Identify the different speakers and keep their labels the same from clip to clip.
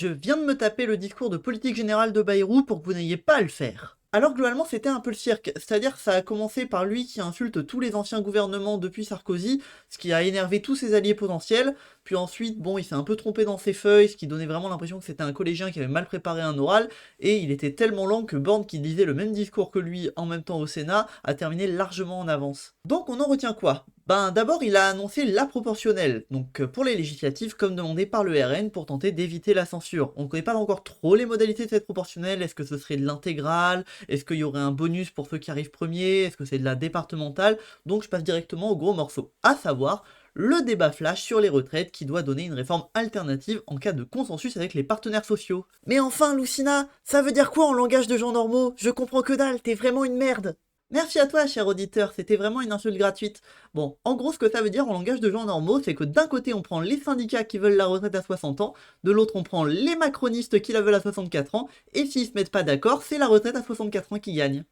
Speaker 1: Je viens de me taper le discours de politique générale de Bayrou pour que vous n'ayez pas à le faire. Alors globalement c'était un peu le cirque, c'est-à-dire que ça a commencé par lui qui insulte tous les anciens gouvernements depuis Sarkozy, ce qui a énervé tous ses alliés potentiels, puis ensuite bon il s'est un peu trompé dans ses feuilles, ce qui donnait vraiment l'impression que c'était un collégien qui avait mal préparé un oral, et il était tellement lent que Borne qui disait le même discours que lui en même temps au Sénat a terminé largement en avance. Donc on en retient quoi? Ben d'abord il a annoncé la proportionnelle, donc pour les législatives comme demandé par le RN pour tenter d'éviter la censure. On ne connaît pas encore trop les modalités de cette proportionnelle, est-ce que ce serait de l'intégrale? Est-ce qu'il y aurait un bonus pour ceux qui arrivent premiers? Est-ce que c'est de la départementale? Donc je passe directement au gros morceau, à savoir le débat flash sur les retraites qui doit donner une réforme alternative en cas de consensus avec les partenaires sociaux. Mais enfin Lucina, ça veut dire quoi en langage de gens normaux? Je comprends que dalle, t'es vraiment une merde. Merci à toi, cher auditeur, c'était vraiment une insulte gratuite. Bon, en gros, ce que ça veut dire en langage de gens normaux, c'est que d'un côté, on prend les syndicats qui veulent la retraite à 60 ans, de l'autre, on prend les macronistes qui la veulent à 64 ans, et s'ils se mettent pas d'accord, c'est la retraite à 64 ans qui gagne.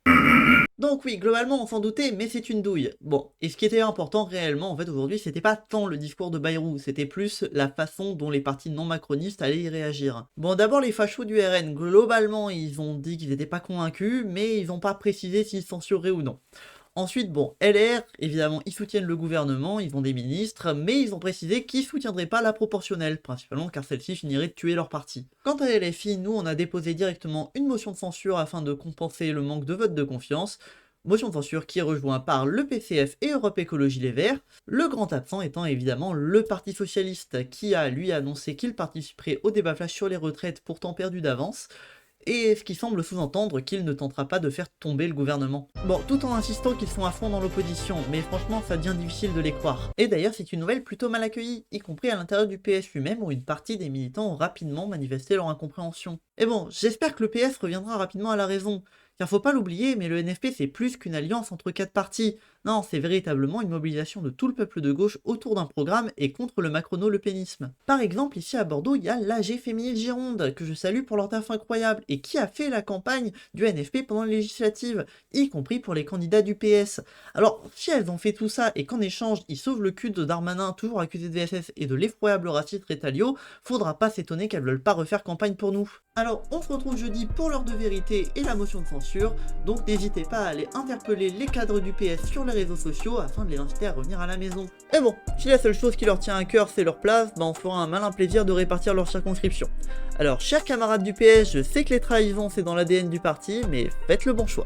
Speaker 1: Donc oui, globalement, on s'en doutait, mais c'est une douille. Bon, et ce qui était important réellement, en fait, aujourd'hui, c'était pas tant le discours de Bayrou, c'était plus la façon dont les partis non macronistes allaient y réagir. Bon, d'abord, les fachos du RN, globalement, ils ont dit qu'ils n'étaient pas convaincus, mais ils n'ont pas précisé s'ils censureraient ou non. Ensuite, bon, LR, évidemment, ils soutiennent le gouvernement, ils ont des ministres, mais ils ont précisé qu'ils soutiendraient pas la proportionnelle, principalement car celle-ci finirait de tuer leur parti. Quant à LFI, nous, on a déposé directement une motion de censure afin de compenser le manque de vote de confiance, motion de censure qui est rejointe par le PCF et Europe Écologie Les Verts, le grand absent étant évidemment le Parti Socialiste, qui a, lui, annoncé qu'il participerait au débat flash sur les retraites pourtant perdu d'avance, et ce qui semble sous-entendre qu'il ne tentera pas de faire tomber le gouvernement. Bon, tout en insistant qu'ils sont à fond dans l'opposition, mais franchement ça devient difficile de les croire. Et d'ailleurs c'est une nouvelle plutôt mal accueillie, y compris à l'intérieur du PS lui-même où une partie des militants ont rapidement manifesté leur incompréhension. Et bon, j'espère que le PS reviendra rapidement à la raison, car faut pas l'oublier, mais le NFP c'est plus qu'une alliance entre 4 partis. Non, c'est véritablement une mobilisation de tout le peuple de gauche autour d'un programme et contre le macrono-lepénisme. Par exemple, ici à Bordeaux, il y a l'AG Féminine Gironde, que je salue pour leur taf incroyable, et qui a fait la campagne du NFP pendant les législatives, y compris pour les candidats du PS. Alors, si elles ont fait tout ça et qu'en échange, ils sauvent le cul de Darmanin, toujours accusé de VSS, et de l'effroyable raciste Rétalio, faudra pas s'étonner qu'elles veulent pas refaire campagne pour nous. Alors, on se retrouve jeudi pour l'heure de vérité et la motion de censure, donc n'hésitez pas à aller interpeller les cadres du PS sur les réseaux sociaux afin de les inciter à revenir à la maison. Et bon, si la seule chose qui leur tient à cœur c'est leur place, on fera un malin plaisir de répartir leur circonscription. Alors, chers camarades du PS, je sais que les trahisons c'est dans l'ADN du parti, mais faites le bon choix.